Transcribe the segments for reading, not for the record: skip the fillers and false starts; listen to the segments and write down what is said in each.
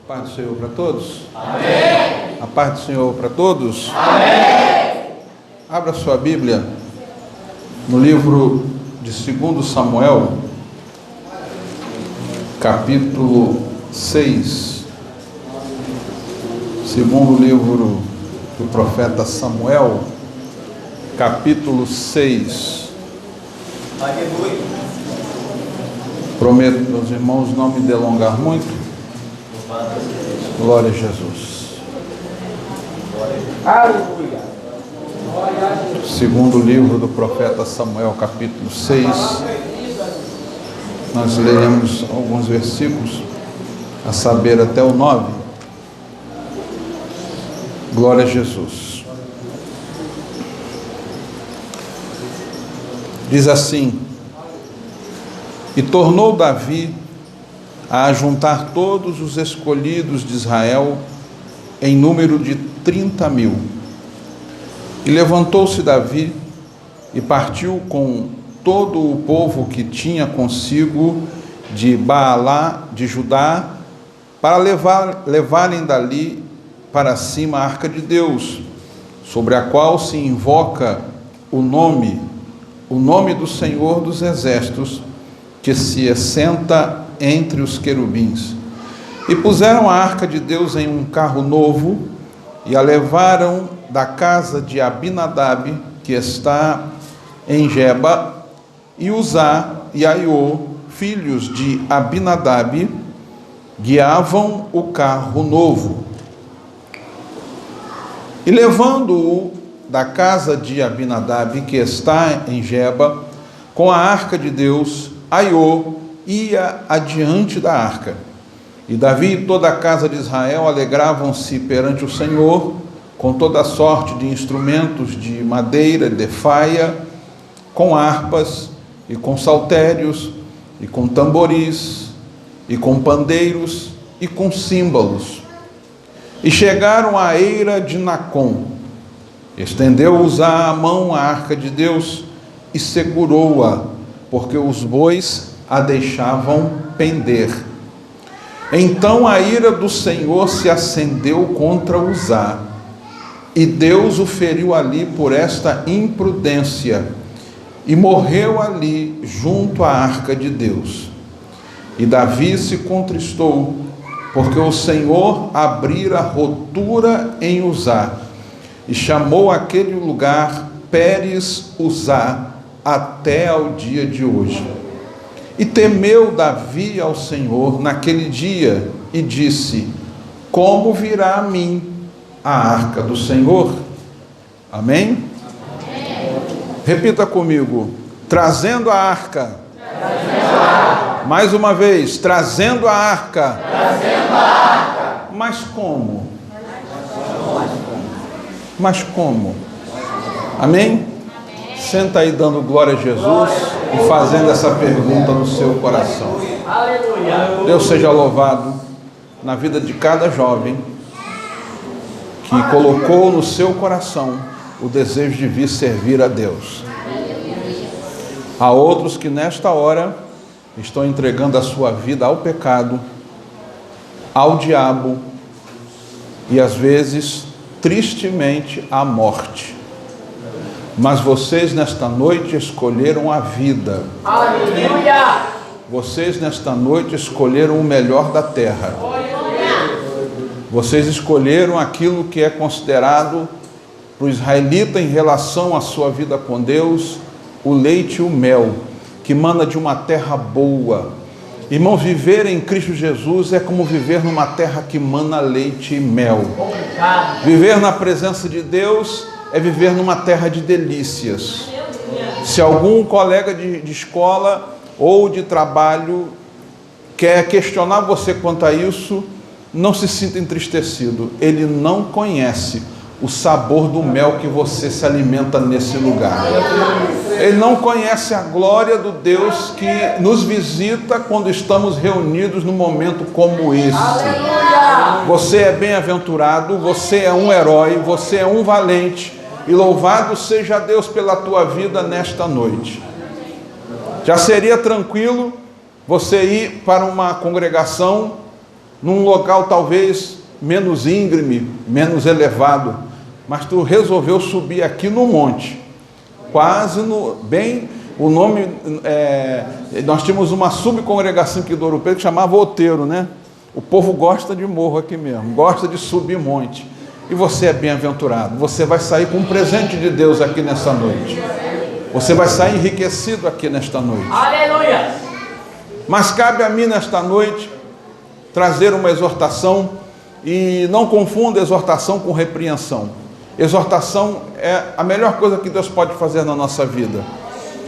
paz do Senhor para todos? Amém. A paz do Senhor para todos? Amém. Abra sua Bíblia no livro de 2 Samuel, capítulo 6. Segundo livro do profeta Samuel, capítulo 6. Aleluia. Prometo, meus irmãos, não me delongar muito. Glória a Jesus. Aleluia. Segundo livro do profeta Samuel, capítulo 6. Nós leremos alguns versículos, a saber até o 9. Glória a Jesus. Diz assim: E tornou Davi a ajuntar todos os escolhidos de Israel em número de 30.000. E levantou-se Davi e partiu com todo o povo que tinha consigo de Baalá, de Judá, para levarem dali para cima a arca de Deus, sobre a qual se invoca o nome do Senhor dos Exércitos, que se assenta entre os querubins. E puseram a arca de Deus em um carro novo, e a levaram da casa de Abinadab, que está em Geba, e Uzá e Aiô, filhos de Abinadab, guiavam o carro novo. E levando-o da casa de Abinadab, que está em Geba, com a arca de Deus, Aiô ia adiante da arca. E Davi e toda a casa de Israel alegravam-se perante o Senhor, com toda sorte de instrumentos de madeira, de faia, com harpas, e com saltérios, e com tamboris, e com pandeiros, e com símbolos. E chegaram à eira de Nacon. Estendeu Uzá a mão à arca de Deus e segurou-a, porque os bois a deixavam pender. Então a ira do Senhor se acendeu contra Uzá, e Deus o feriu ali por esta imprudência, e morreu ali junto à arca de Deus. E Davi se contristou, porque o Senhor abrira rotura em Uzá, e chamou aquele lugar Pérez Uzá até ao dia de hoje. E temeu Davi ao Senhor naquele dia, e disse: Como virá a mim a arca do Senhor? Amém? Amém. Repita comigo: trazendo a arca. Trazendo a arca. Mais uma vez: trazendo a arca. Trazendo a arca. Mas como? Mas como? Amém? Senta aí dando glória a Jesus e fazendo essa pergunta no seu coração. Aleluia. Deus seja louvado na vida de cada jovem que colocou no seu coração o desejo de vir servir a Deus. Há outros que nesta hora estão entregando a sua vida ao pecado, ao diabo e às vezes, tristemente, à morte. Mas vocês nesta noite escolheram a vida. Aleluia. Vocês nesta noite escolheram o melhor da terra. Vocês escolheram aquilo que é considerado para o israelita em relação à sua vida com Deus, o leite e o mel, que mana de uma terra boa. Irmãos, viver em Cristo Jesus é como viver numa terra que mana leite e mel. Viver na presença de Deus é viver numa terra de delícias. Se algum colega de escola ou de trabalho quer questionar você quanto a isso, não se sinta entristecido. Ele não conhece o sabor do mel que você se alimenta nesse lugar. Ele não conhece a glória do Deus que nos visita quando estamos reunidos num momento como esse. Você é bem-aventurado, você é um herói, você é um valente, e louvado seja Deus pela tua vida nesta noite. Já seria tranquilo você ir para uma congregação num local talvez menos íngreme, menos elevado, mas tu resolveu subir aqui no monte, quase no, bem, o nome, nós tínhamos uma subcongregação aqui do Ouro Preto que chamava Outeiro, né? O povo gosta de morro aqui mesmo, gosta de subir monte, e você é bem-aventurado, você vai sair com um presente de Deus aqui nessa noite, você vai sair enriquecido aqui nesta noite. Aleluia! Mas cabe a mim nesta noite trazer uma exortação, e não confunda exortação com repreensão. Exortação é a melhor coisa que Deus pode fazer na nossa vida.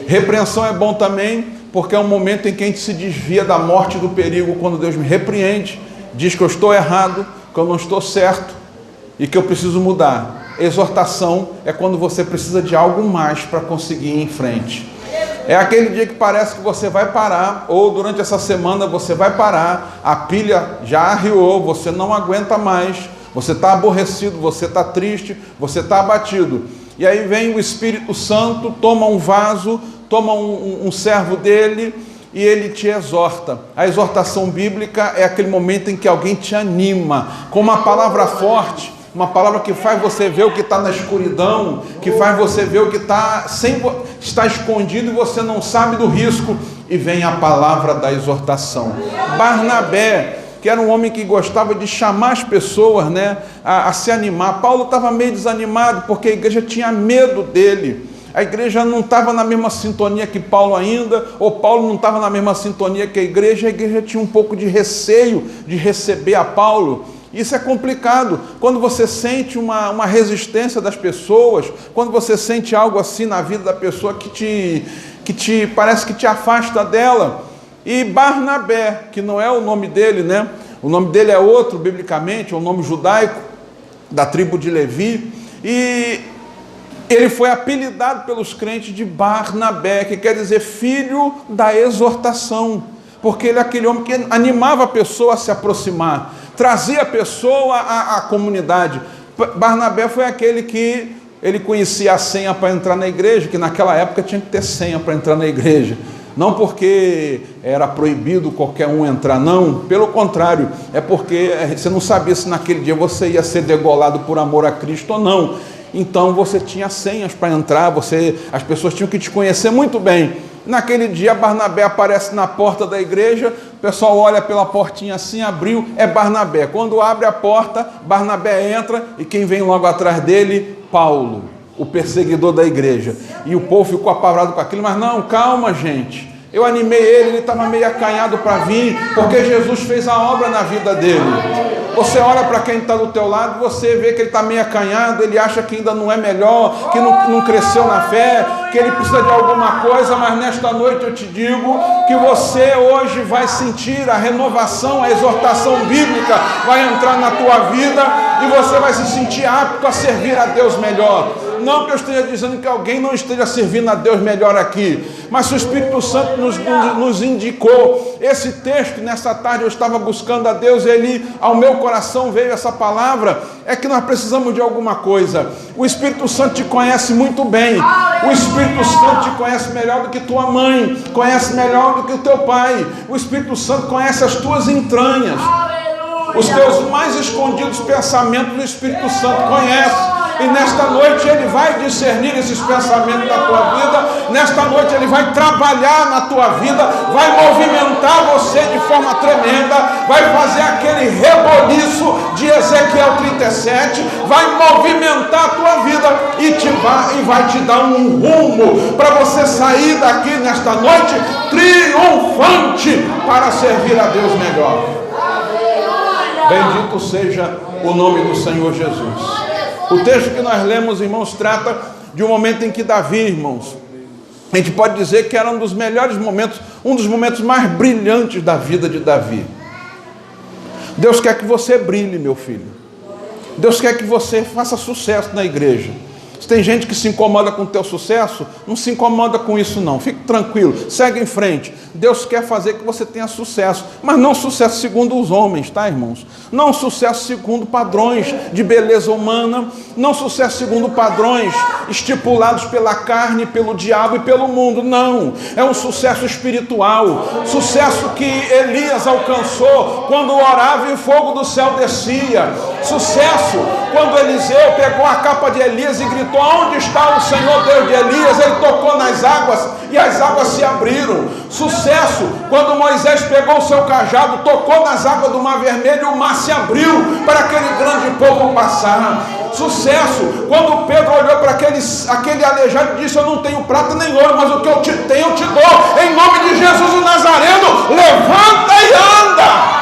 Repreensão é bom também, porque é um momento em que a gente se desvia da morte e do perigo, quando Deus me repreende, diz que eu estou errado, que eu não estou certo e que eu preciso mudar. Exortação é quando você precisa de algo mais para conseguir ir em frente. É aquele dia que parece que você vai parar, ou durante essa semana você vai parar, a pilha já arriou, você não aguenta mais, você está aborrecido, você está triste, você está abatido. E aí vem o Espírito Santo, toma um vaso, toma um servo dele e ele te exorta. A exortação bíblica é aquele momento em que alguém te anima, com uma palavra forte, uma palavra que faz você ver o que está na escuridão, que faz você ver o que está escondido e você não sabe do risco, e vem a palavra da exortação. Barnabé, que era um homem que gostava de chamar as pessoas, né, a se animar. Paulo estava meio desanimado porque a igreja tinha medo dele. A igreja não estava na mesma sintonia que Paulo ainda, ou Paulo não estava na mesma sintonia que a igreja tinha um pouco de receio de receber a Paulo. Isso é complicado, quando você sente uma resistência das pessoas, quando você sente algo assim na vida da pessoa que parece que te afasta dela. E Barnabé, que não é o nome dele, né? O nome dele é outro, biblicamente, é um nome judaico, da tribo de Levi, e ele foi apelidado pelos crentes de Barnabé, que quer dizer filho da exortação, porque ele é aquele homem que animava a pessoa a se aproximar, trazia a pessoa à comunidade. Barnabé foi aquele que ele conhecia a senha para entrar na igreja, que naquela época tinha que ter senha para entrar na igreja. Não porque era proibido qualquer um entrar, não. Pelo contrário, é porque você não sabia se naquele dia você ia ser degolado por amor a Cristo ou não. Então você tinha senhas para entrar, as pessoas tinham que te conhecer muito bem. Naquele dia Barnabé aparece na porta da igreja, o pessoal olha pela portinha assim, abriu, é Barnabé. Quando abre a porta, Barnabé entra e quem vem logo atrás dele? Paulo, o perseguidor da igreja. E o povo ficou apavorado com aquilo, mas não, calma gente, eu animei ele estava meio acanhado para vir, porque Jesus fez a obra na vida dele. Você olha para quem está do teu lado, você vê que ele está meio acanhado, ele acha que ainda não é melhor, que não cresceu na fé, que ele precisa de alguma coisa, mas nesta noite eu te digo que você hoje vai sentir a renovação, a exortação bíblica vai entrar na tua vida e você vai se sentir apto a servir a Deus melhor. Não que eu esteja dizendo que alguém não esteja servindo a Deus melhor aqui, mas se o Espírito Santo nos indicou esse texto, nessa tarde eu estava buscando a Deus, ao meu coração veio essa palavra, é que nós precisamos de alguma coisa. O Espírito Santo te conhece muito bem, o Espírito Santo te conhece melhor do que tua mãe, conhece melhor do que o teu pai, o Espírito Santo conhece as tuas entranhas, os teus mais escondidos pensamentos, o Espírito Santo conhece. E nesta noite Ele vai discernir esses pensamentos da tua vida, nesta noite Ele vai trabalhar na tua vida, vai movimentar você de forma tremenda, vai fazer aquele reboliço de Ezequiel 37, vai movimentar a tua vida e vai te dar um rumo para você sair daqui nesta noite triunfante para servir a Deus melhor. Bendito seja o nome do Senhor Jesus. O texto que nós lemos, irmãos, trata de um momento em que Davi, irmãos, a gente pode dizer que era um dos melhores momentos, um dos momentos mais brilhantes da vida de Davi. Deus quer que você brilhe, meu filho. Deus quer que você faça sucesso na igreja. Se tem gente que se incomoda com o teu sucesso, não se incomoda com isso não, fique tranquilo, segue em frente. Deus quer fazer que você tenha sucesso, mas não sucesso segundo os homens, tá, irmãos? Não sucesso segundo padrões de beleza humana, não sucesso segundo padrões estipulados pela carne, pelo diabo e pelo mundo. Não, é um sucesso espiritual, sucesso que Elias alcançou quando orava e o fogo do céu descia, sucesso quando Eliseu pegou a capa de Elias e gritou: onde está o Senhor Deus de Elias? Ele tocou nas águas e as águas se abriram. Sucesso quando Moisés pegou o seu cajado, tocou nas águas do Mar Vermelho e o mar se abriu para aquele grande povo passar. Sucesso quando Pedro olhou para aquele aleijado e disse: eu não tenho prata nem ouro, mas o que eu te tenho eu te dou, em nome de Jesus o Nazareno, levanta e anda.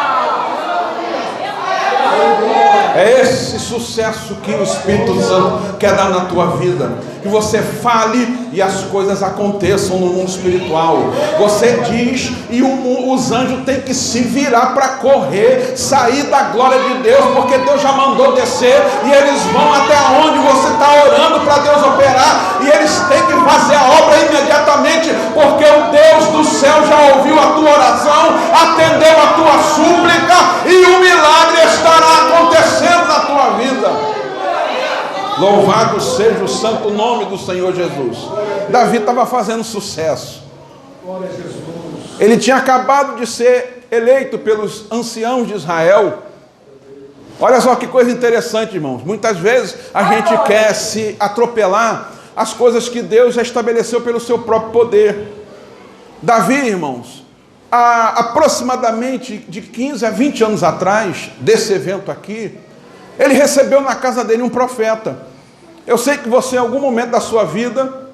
É esse sucesso que o Espírito Santo quer dar na tua vida, que você fale e as coisas aconteçam no mundo espiritual. Você diz e os anjos têm que se virar para correr, sair da glória de Deus, porque Deus já mandou descer e eles vão até onde você está orando para Deus operar, e eles têm que fazer a obra imediatamente, porque o Deus do céu já ouviu a tua oração, atendeu a tua súplica e o milagre estará acontecendo na tua vida. Louvado seja o santo nome do Senhor Jesus. Davi estava fazendo sucesso. Ele tinha acabado de ser eleito pelos anciãos de Israel. Olha só que coisa interessante, irmãos. Muitas vezes a gente quer se atropelar as coisas que Deus já estabeleceu pelo seu próprio poder. Davi, irmãos, aproximadamente de 15 a 20 anos atrás desse evento aqui, ele recebeu na casa dele um profeta. Eu sei que você, em algum momento da sua vida,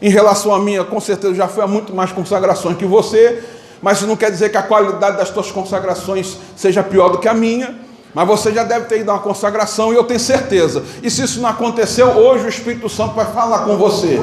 em relação a minha, com certeza já foi a muito mais consagrações que você, mas isso não quer dizer que a qualidade das tuas consagrações seja pior do que a minha. Mas você já deve ter ido a uma consagração, e eu tenho certeza. E se isso não aconteceu, hoje o Espírito Santo vai falar com você.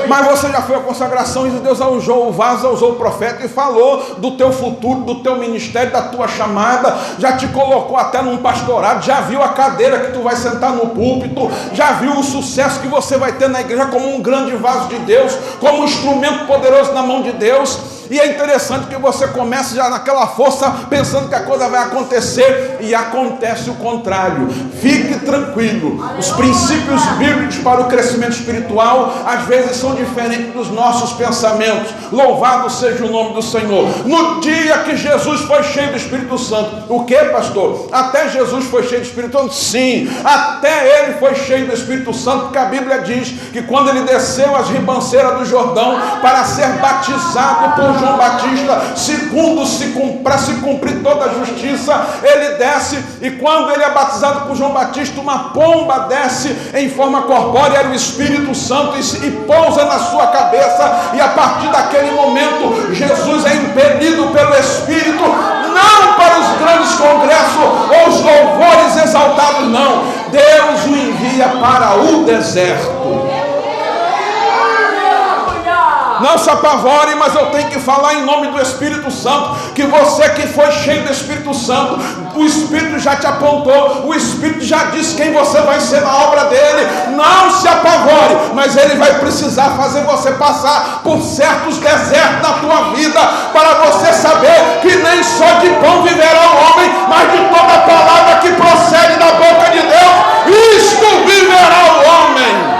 Mas você já foi a consagração, e Deus usou o vaso, usou o profeta e falou do teu futuro, do teu ministério, da tua chamada. Já te colocou até num pastorado, já viu a cadeira que tu vai sentar no púlpito, já viu o sucesso que você vai ter na igreja como um grande vaso de Deus, como um instrumento poderoso na mão de Deus. E é interessante que você comece já naquela força, pensando que a coisa vai acontecer, e acontece o contrário. Fique tranquilo, os princípios bíblicos para o crescimento espiritual às vezes são diferentes dos nossos pensamentos. Louvado seja o nome do Senhor. No dia que Jesus foi cheio do Espírito Santo, o que, pastor? Até Jesus foi cheio do Espírito Santo? Sim, até ele foi cheio do Espírito Santo, porque a Bíblia diz que quando ele desceu as ribanceiras do Jordão para ser batizado por João Batista, para se cumprir toda a justiça, ele desce, e quando ele é batizado por João Batista, uma pomba desce em forma corpórea, era o Espírito Santo, e pousa na sua cabeça, e a partir daquele momento, Jesus é impelido pelo Espírito, não para os grandes congressos, ou os louvores exaltados, não. Deus o envia para o deserto. Não se apavore, mas eu tenho que falar em nome do Espírito Santo, que você que foi cheio do Espírito Santo, o Espírito já te apontou, o Espírito já disse quem você vai ser na obra dele. Não se apavore, mas ele vai precisar fazer você passar por certos desertos na tua vida, para você saber que nem só de pão viverá o homem, mas de toda palavra que procede da boca de Deus, isto viverá o homem.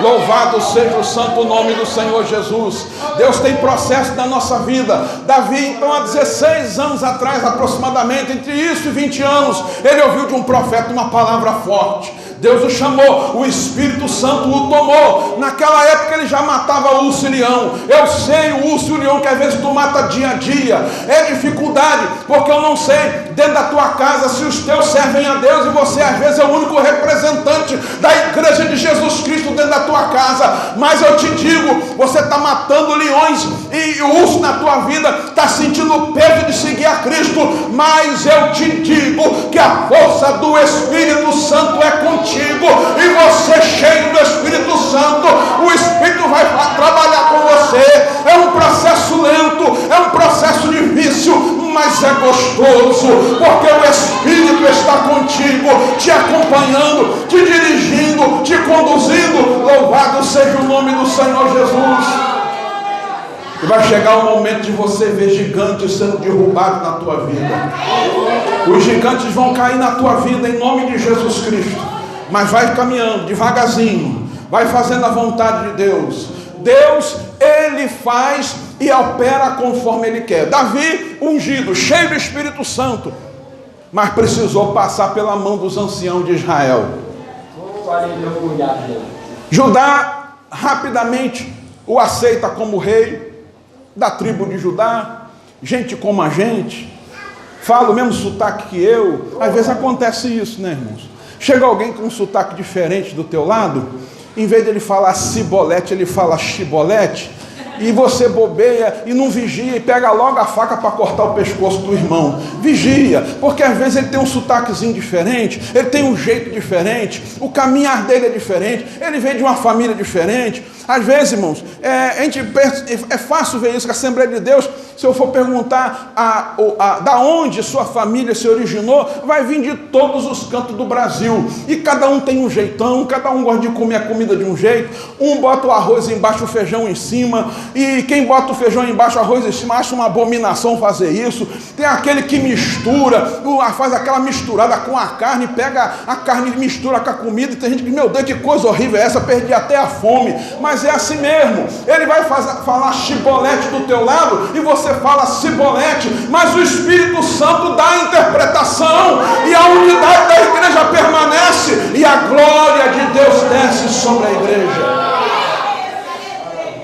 Louvado seja o santo nome do Senhor Jesus. Deus tem processo na nossa vida. Davi, então, há 16 anos atrás, aproximadamente, entre isso e 20 anos, ele ouviu de um profeta uma palavra forte. Deus o chamou, o Espírito Santo o tomou. Naquela época ele já matava urso e leão. Eu sei, o urso e o leão que às vezes tu mata dia a dia. É dificuldade, porque eu não sei dentro da tua casa se os teus servem a Deus, e você às vezes é o único representante da igreja de Jesus Cristo dentro da tua casa. Mas eu te digo, você está matando leões e o urso na tua vida está sentindo o peso de seguir a Cristo. Mas eu te digo que a força do Espírito Santo é contigo. E você cheio do Espírito Santo, o Espírito vai trabalhar com você. É um processo lento, é um processo difícil, mas é gostoso, porque o Espírito está contigo, te acompanhando, te dirigindo, te conduzindo. Louvado seja o nome do Senhor Jesus. E vai chegar o momento de você ver gigantes sendo derrubados na tua vida. Os gigantes vão cair na tua vida em nome de Jesus Cristo. mas vai caminhando devagarzinho, vai fazendo a vontade de Deus. Deus, Ele faz e opera conforme Ele quer. Davi, ungido, cheio do Espírito Santo, mas precisou passar pela mão dos anciãos de Israel. Judá rapidamente o aceita como rei da tribo de Judá, gente como a gente, fala o mesmo sotaque que eu. Às vezes acontece isso, né, irmãos? Chega alguém com um sotaque diferente do teu lado, em vez de ele falar cibolete, ele fala chibolete, e você bobeia e não vigia e pega logo a faca para cortar o pescoço do irmão. Vigia, porque às vezes ele tem um sotaquezinho diferente, ele tem um jeito diferente, o caminhar dele é diferente, ele vem de uma família diferente. Às vezes, irmãos, é fácil ver isso, que a Assembleia de Deus, se eu for perguntar da onde sua família se originou, vai vir de todos os cantos do Brasil, e cada um tem um jeitão, cada um gosta de comer a comida de um jeito. Um bota o arroz embaixo, o feijão em cima, e quem bota o feijão embaixo, o arroz em cima, acha uma abominação fazer isso. Tem aquele que mistura, faz aquela misturada com a carne, pega a carne e mistura com a comida, e tem gente que, meu Deus, que coisa horrível é essa, perdi até a fome. Mas é assim mesmo, ele vai falar chibolete do teu lado, e você fala cibolete, mas o Espírito Santo dá a interpretação, e a unidade da igreja permanece, e a glória de Deus desce sobre a igreja.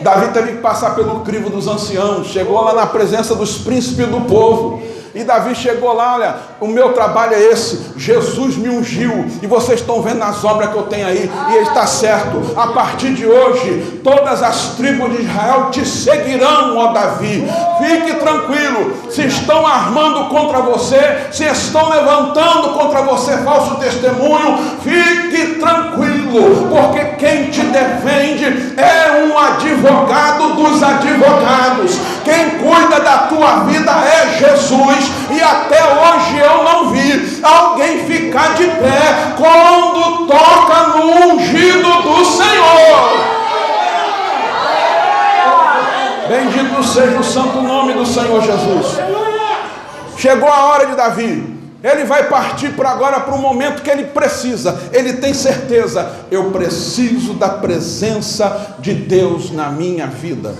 Davi teve que passar pelo crivo dos anciãos, chegou lá na presença dos príncipes do povo, e Davi chegou lá: olha, o meu trabalho é esse, Jesus me ungiu, e vocês estão vendo as obras que eu tenho aí, e ele está certo, a partir de hoje, todas as tribos de Israel te seguirão, ó Davi. Fique tranquilo, se estão armando contra você, se estão levantando contra você falso testemunho, fique tranquilo, porque quem te defende é um advogado dos advogados, quem cuida da tua vida é Jesus. E até hoje eu não vi alguém ficar de pé quando toca no ungido do Senhor. Bendito seja o santo nome do Senhor Jesus. Chegou a hora de Davi. Ele vai partir agora para o momento que ele precisa. Ele tem certeza: eu preciso da presença de Deus na minha vida.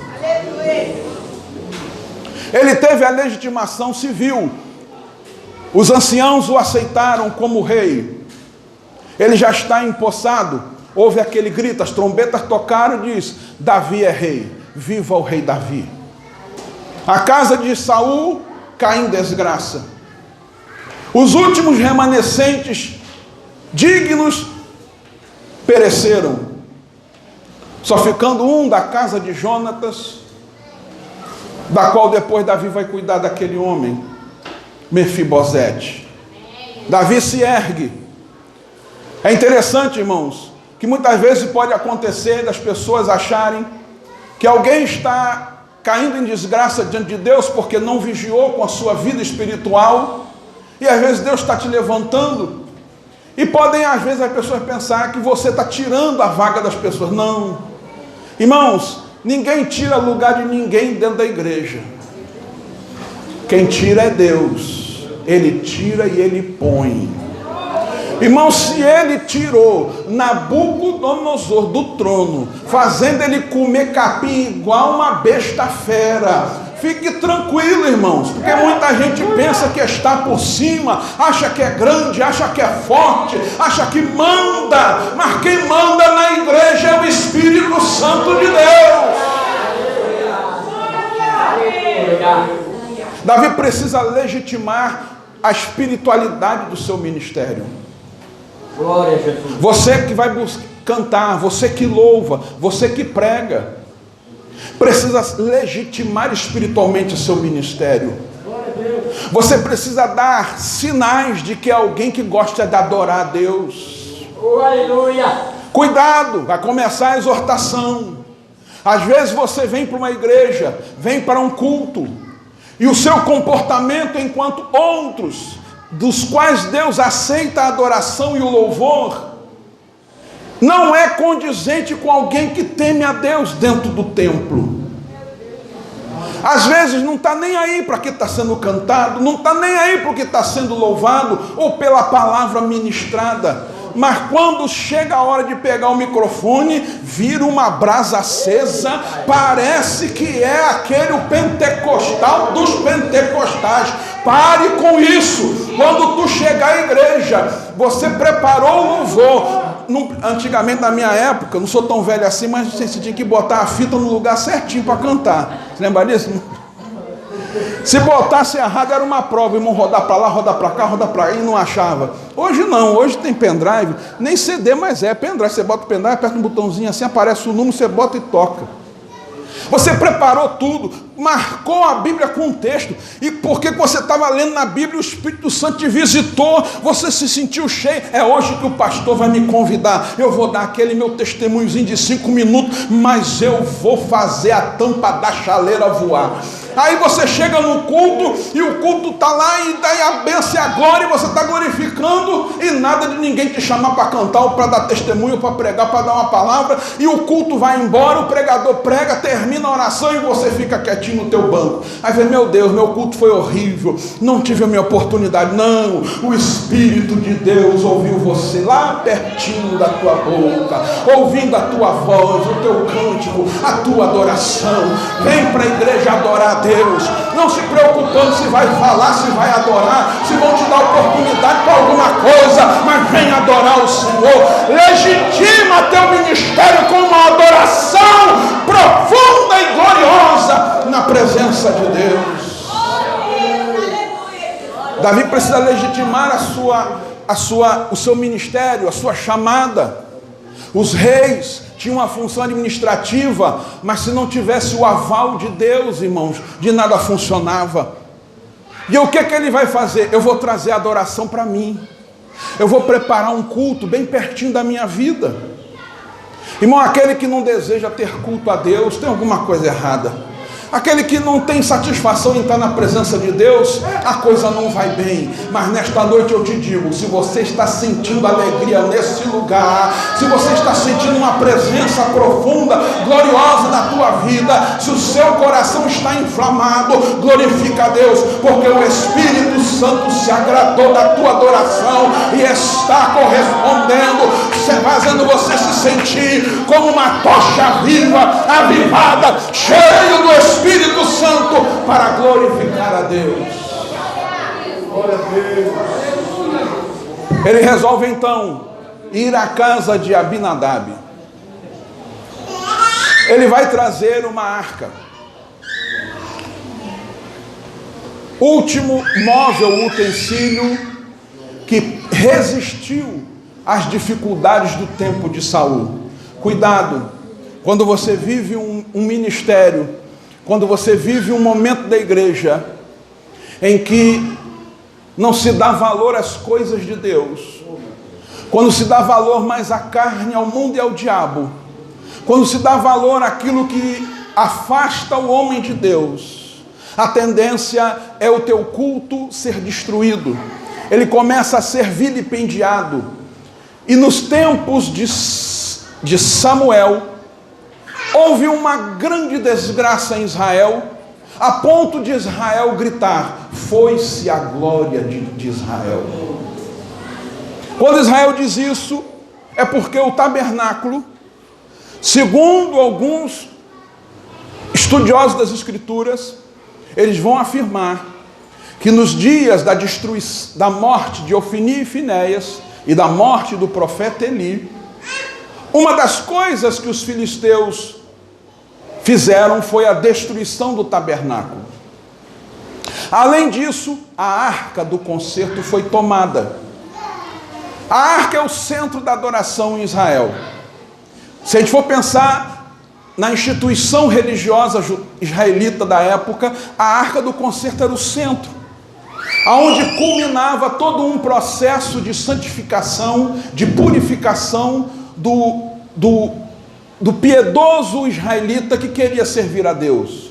Ele teve a legitimação civil. Os anciãos o aceitaram como rei. Ele já está empossado. Houve aquele grito, as trombetas tocaram e diz: Davi é rei, viva o rei Davi. A casa de Saul cai em desgraça. Os últimos remanescentes dignos pereceram, só ficando um da casa de Jonatas, da qual depois Davi vai cuidar daquele homem, Mefibosete. Davi se ergue. É interessante, irmãos, que muitas vezes pode acontecer das pessoas acharem que alguém está caindo em desgraça diante de Deus porque não vigiou com a sua vida espiritual, e às vezes Deus está te levantando, e podem às vezes as pessoas pensar que você está tirando a vaga das pessoas. Não, irmãos, ninguém tira lugar de ninguém dentro da igreja. Quem tira é Deus. Ele tira e ele põe. Irmão, se ele tirou Nabucodonosor do trono, fazendo ele comer capim igual uma besta fera, fique tranquilo, irmãos, porque muita gente pensa que está por cima, acha que é grande, acha que é forte, acha que manda, mas quem manda na igreja é o Espírito Santo de Deus. Davi precisa legitimar a espiritualidade do seu ministério. Glória a Jesus. Você que vai cantar, você que louva, você que prega, precisa legitimar espiritualmente o seu ministério. Você precisa dar sinais de que é alguém que gosta de adorar a Deus. Aleluia. Cuidado, vai começar a exortação. Às vezes você vem para uma igreja, vem para um culto, e o seu comportamento enquanto outros, dos quais Deus aceita a adoração e o louvor, não é condizente com alguém que teme a Deus dentro do templo. Às vezes não está nem aí para o que está sendo cantado, não está nem aí para o que está sendo louvado, ou pela palavra ministrada. Mas quando chega a hora de pegar o microfone, vira uma brasa acesa, parece que é aquele o pentecostal dos pentecostais. Pare com isso. Quando tu chegar à igreja, você preparou o louvor. Antigamente, na minha época, não sou tão velho assim, mas você tinha que botar a fita no lugar certinho para cantar. Você lembra disso? Se botasse errado era uma prova, irmão, rodar para lá, rodar para cá, rodar para aí, e não achava. Hoje não, hoje tem pendrive, nem CD, mas é pendrive. Você bota o pendrive, aperta um botãozinho assim, aparece o número, você bota e toca. Você preparou tudo, marcou a Bíblia com um texto, e porque você estava lendo na Bíblia, o Espírito Santo te visitou, você se sentiu cheio. É hoje que o pastor vai me convidar, eu vou dar aquele meu testemunhozinho de 5 minutos, mas eu vou fazer a tampa da chaleira voar. Aí você chega no culto, e o culto está lá, e daí a bênção e a glória, e você está glorificando, e nada de ninguém te chamar para cantar, ou para dar testemunho, para pregar, para dar uma palavra, e o culto vai embora, o pregador prega, termina a oração, e você fica quietinho no teu banco. Aí vem, meu Deus, meu culto foi horrível, não tive a minha oportunidade. Não, o Espírito de Deus ouviu você lá pertinho da tua boca, ouvindo a tua voz, o teu cântico, a tua adoração. Vem para a igreja adorar a Deus, não se preocupando se vai falar, se vai adorar, se vão te dar oportunidade para alguma coisa, mas vem adorar o Senhor. Legitima teu ministério com uma adoração profunda e gloriosa na presença de Deus. Davi precisa legitimar o seu ministério, a sua chamada. Os reis tinham uma função administrativa, mas se não tivesse o aval de Deus, irmãos, de nada funcionava. E o que ele vai fazer? Eu vou trazer a adoração para mim. Eu vou preparar um culto bem pertinho da minha vida. Irmão, aquele que não deseja ter culto a Deus, tem alguma coisa errada. Aquele que não tem satisfação em estar na presença de Deus, a coisa não vai bem. Mas nesta noite eu te digo, se você está sentindo alegria nesse lugar, se você está sentindo uma presença profunda, gloriosa na tua vida, se o seu coração está inflamado, glorifica a Deus, porque o Espírito Santo se agradou da tua adoração e está correspondendo, fazendo você se sentir como uma tocha viva, avivada, cheio do Espírito Santo, para glorificar a Deus. Glória a Deus. Ele resolve então ir à casa de Abinadab. Ele vai trazer uma arca. Último móvel, utensílio que resistiu às dificuldades do tempo de Saul. Cuidado, quando você vive um ministério, quando você vive um momento da igreja em que não se dá valor às coisas de Deus, quando se dá valor mais à carne, ao mundo e ao diabo, quando se dá valor àquilo que afasta o homem de Deus, a tendência é o teu culto ser destruído. Ele começa a ser vilipendiado. E nos tempos de Samuel, houve uma grande desgraça em Israel, a ponto de Israel gritar: foi-se a glória de Israel. Quando Israel diz isso, é porque o tabernáculo, segundo alguns estudiosos das Escrituras, eles vão afirmar que nos dias da destruição, da morte de Ofni e Finéias e da morte do profeta Eli, uma das coisas que os filisteus fizeram foi a destruição do tabernáculo. Além disso, a arca do concerto foi tomada. A arca é o centro da adoração em Israel. Se a gente for pensar na instituição religiosa israelita da época, a arca do concerto era o centro, aonde culminava todo um processo de santificação, de purificação do piedoso israelita que queria servir a Deus.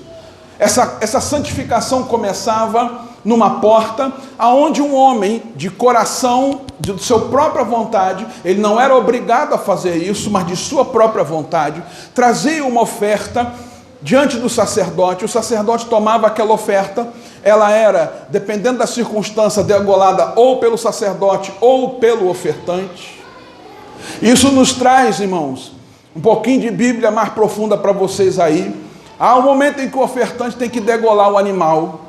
Essa santificação começava numa porta, aonde um homem de coração, de sua própria vontade, ele não era obrigado a fazer isso, mas de sua própria vontade, trazia uma oferta diante do sacerdote. O sacerdote tomava aquela oferta, ela era, dependendo da circunstância, degolada ou pelo sacerdote ou pelo ofertante. Isso nos traz, irmãos, um pouquinho de Bíblia mais profunda para vocês aí. Há um momento em que o ofertante tem que degolar o animal.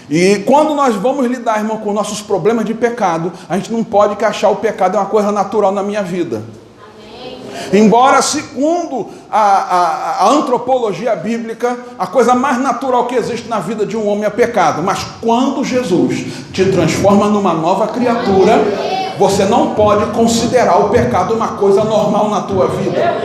E quando nós vamos lidar, irmão, com nossos problemas de pecado, a gente não pode achar o pecado é uma coisa natural na minha vida. Embora, segundo a antropologia bíblica, a coisa mais natural que existe na vida de um homem é pecado. Mas quando Jesus te transforma numa nova criatura, você não pode considerar o pecado uma coisa normal na tua vida.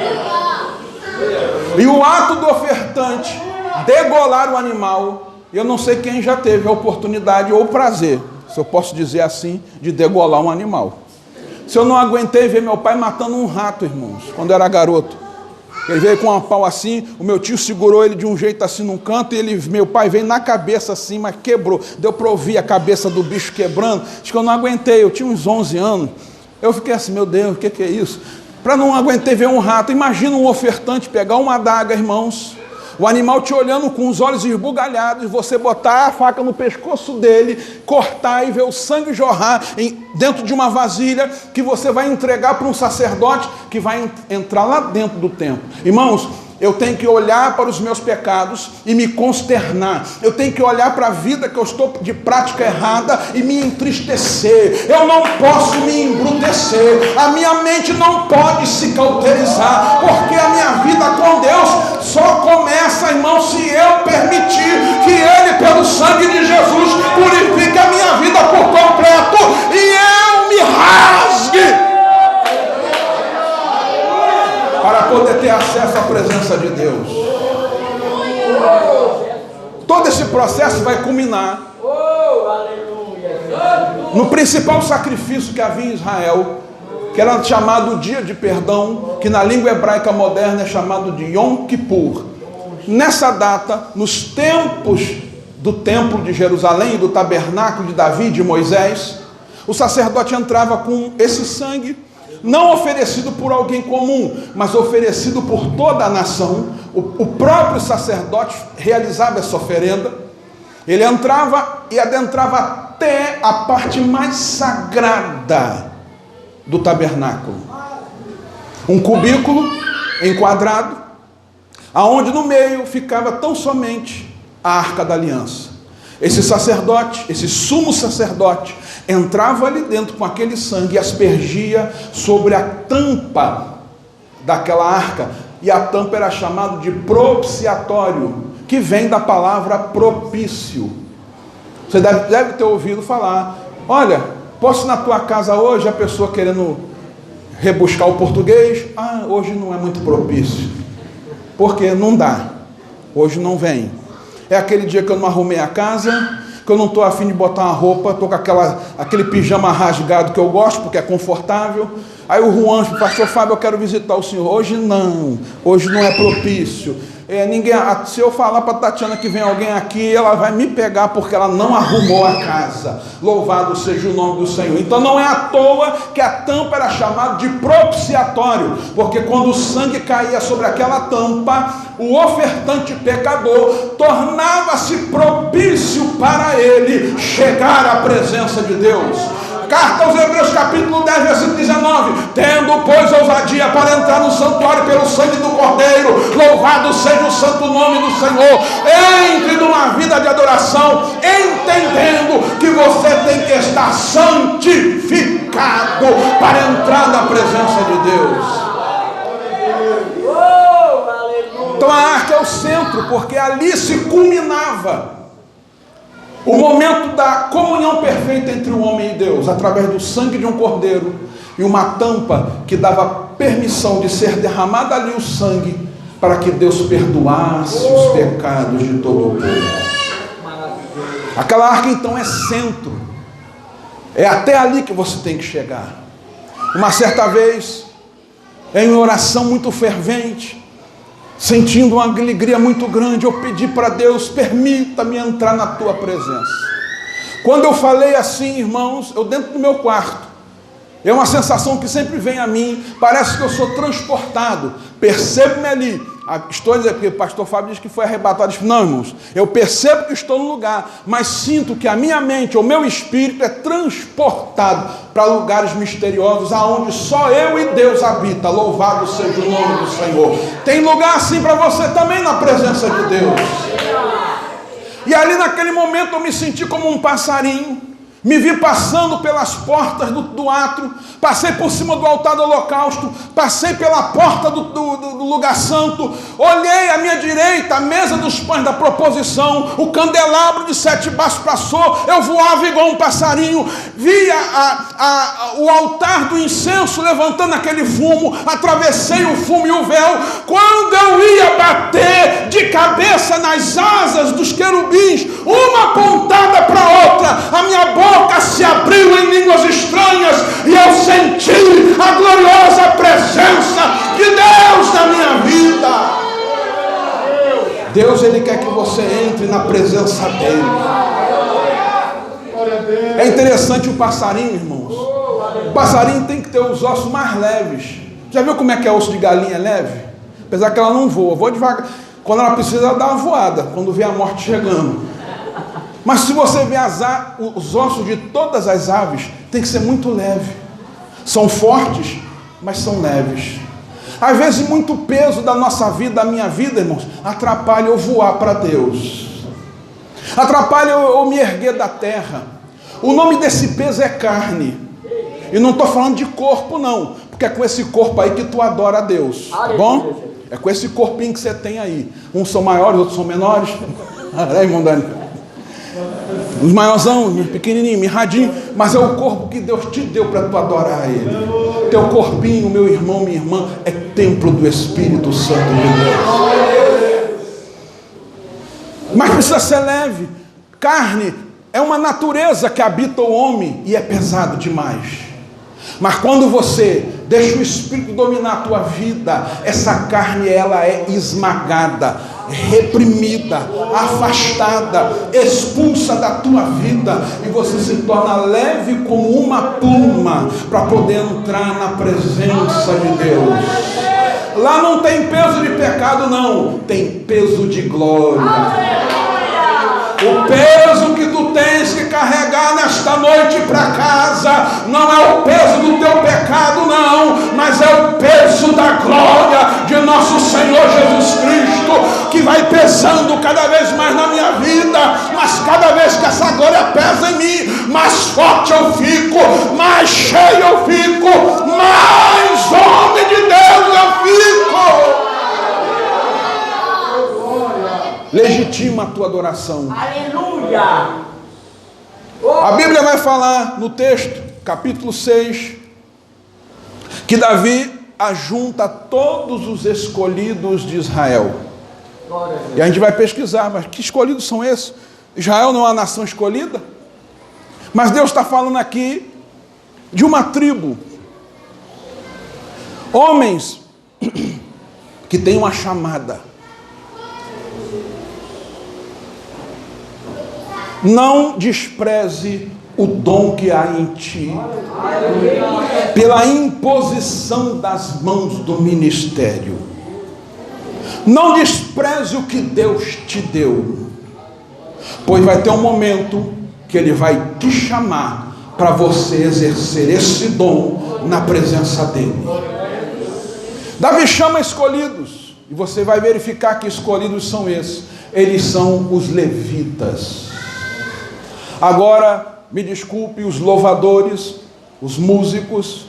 E o ato do ofertante degolar o animal, eu não sei quem já teve a oportunidade ou o prazer, se eu posso dizer assim, de degolar um animal. Se eu não aguentei ver meu pai matando um rato, irmãos, quando eu era garoto. Ele veio com uma pau assim, o meu tio segurou ele de um jeito assim num canto, e meu pai veio na cabeça assim, mas quebrou. Deu para ouvir a cabeça do bicho quebrando. Acho que eu não aguentei, eu tinha uns 11 anos. Eu fiquei assim, meu Deus, o que é isso? Para não aguentar ver um rato, imagina um ofertante pegar uma adaga, irmãos, o animal te olhando com os olhos esbugalhados, você botar a faca no pescoço dele, cortar e ver o sangue jorrar dentro de uma vasilha que você vai entregar para um sacerdote que vai entrar lá dentro do templo. Irmãos, eu tenho que olhar para os meus pecados e me consternar. Eu tenho que olhar para a vida que eu estou de prática errada e me entristecer. Eu não posso me embrutecer. A minha mente não pode se cauterizar, porque a minha vida com Deus só começa, irmão, se eu permitir que Ele, pelo sangue de Jesus, purifique a minha vida por completo e eu me rasgue para poder ter acesso à presença de Deus. Todo esse processo vai culminar no principal sacrifício que havia em Israel, que era chamado Dia de Perdão, que na língua hebraica moderna é chamado de Yom Kippur. Nessa data, nos tempos do templo de Jerusalém, do tabernáculo de Davi, de Moisés, o sacerdote entrava com esse sangue, não oferecido por alguém comum, mas oferecido por toda a nação. O próprio sacerdote realizava essa oferenda. Ele entrava e adentrava até a parte mais sagrada do tabernáculo. Um cubículo enquadrado, aonde no meio ficava tão somente a Arca da Aliança. Esse sacerdote, esse sumo sacerdote, entrava ali dentro com aquele sangue e aspergia sobre a tampa daquela arca. E a tampa era chamada de propiciatório, que vem da palavra propício. Você deve ter ouvido falar, olha, posso ir na tua casa hoje? A pessoa querendo rebuscar o português, hoje não é muito propício, porque não dá, hoje não vem. É aquele dia que eu não arrumei a casa, que eu não estou afim de botar uma roupa, estou com aquele pijama rasgado que eu gosto, porque é confortável. Aí o Juan, pastor Fábio, eu quero visitar o senhor. Hoje não é propício. Se eu falar para a Tatiana que vem alguém aqui, ela vai me pegar porque ela não arrumou a casa. Louvado seja o nome do Senhor. Então não é à toa que a tampa era chamada de propiciatório, porque quando o sangue caía sobre aquela tampa, o ofertante pecador tornava-se propício para ele chegar à presença de Deus. Carta aos Hebreus, capítulo 10, versículo 19. Tendo, pois, ousadia para entrar no santuário pelo sangue do Cordeiro, louvado seja o santo nome do Senhor. Entre numa vida de adoração, entendendo que você tem que estar santificado para entrar na presença de Deus. Então a arca é o centro, porque ali se culminava o momento da comunhão perfeita entre o homem e Deus, através do sangue de um cordeiro e uma tampa que dava permissão de ser derramado ali o sangue, para que Deus perdoasse os pecados de todo o povo. Aquela arca então é centro, é até ali que você tem que chegar. Uma certa vez, em uma oração muito fervente, sentindo uma alegria muito grande, eu pedi para Deus, permita-me entrar na tua presença. Quando eu falei assim, irmãos, eu dentro do meu quarto, é uma sensação que sempre vem a mim, parece que eu sou transportado, percebo-me ali, estou dizendo, porque o pastor Fábio diz que foi arrebatado. Não, irmãos, eu percebo que estou no lugar, mas sinto que a minha mente, o meu espírito é transportado para lugares misteriosos, aonde só eu e Deus habita. Louvado seja o nome do Senhor. Tem lugar assim para você também na presença de Deus. E ali naquele momento eu me senti como um passarinho. Me vi passando pelas portas do átrio, passei por cima do altar do holocausto, passei pela porta do lugar santo, olhei à minha direita a mesa dos pães da proposição, o candelabro de 7 baços passou, eu voava igual um passarinho, via o altar do incenso levantando aquele fumo, atravessei o fumo e o véu. Quando eu ia bater de cabeça nas asas dos querubins, uma apontada para a outra, a minha boca se abriu em línguas estranhas e eu senti a gloriosa presença de Deus na minha vida. Deus, Ele quer que você entre na presença dEle. É interessante o passarinho, irmãos. O passarinho tem que ter os ossos mais leves. Já viu como é que é osso de galinha leve? Apesar que ela não voa devagar. Quando ela precisa, ela dá uma voada, quando vê a morte chegando. Mas se você vê os ossos de todas as aves, tem que ser muito leve. São fortes, mas são leves. Às vezes muito peso da nossa vida, da minha vida, irmãos, atrapalha eu voar para Deus. Atrapalha eu me erguer da terra. O nome desse peso é carne. E não estou falando de corpo não, porque é com esse corpo aí que tu adora a Deus, tá bom? É com esse corpinho que você tem aí. Uns são maiores, outros são menores. Aí, irmão Dani. Os maiorzão, pequenininho, mirradinho, mas é o corpo que Deus te deu para tu adorar Ele. Teu corpinho, meu irmão, minha irmã, é templo do Espírito Santo de Deus. Mas precisa ser leve. Carne é uma natureza que habita o homem e é pesado demais. Mas quando você deixa o Espírito dominar a tua vida, essa carne ela é esmagada, reprimida, afastada, expulsa da tua vida e você se torna leve como uma pluma para poder entrar na presença de Deus. Lá não tem peso de pecado não, tem peso de glória. O peso que tu tens que carregar nesta noite para casa não é o peso do teu pecado não, mas é o peso da glória de nosso Senhor Jesus Cristo, que vai pesando cada vez mais na minha vida, mas cada vez que essa glória pesa em mim, mais forte eu fico, mais cheio eu fico, mais homem de Deus eu fico. Legitima a tua adoração. Aleluia! A Bíblia vai falar no texto, capítulo 6, que Davi ajunta todos os escolhidos de Israel. E a gente vai pesquisar, mas que escolhidos são esses? Israel não é uma nação escolhida? Mas Deus está falando aqui de uma tribo. Homens que têm uma chamada. Não despreze o dom que há em ti, pela imposição das mãos do ministério. Não despreze o que Deus te deu, pois vai ter um momento que Ele vai te chamar para você exercer esse dom na presença dEle. Davi chama escolhidos, e você vai verificar que escolhidos são esses. Eles são os levitas. Agora, me desculpe, os louvadores, os músicos,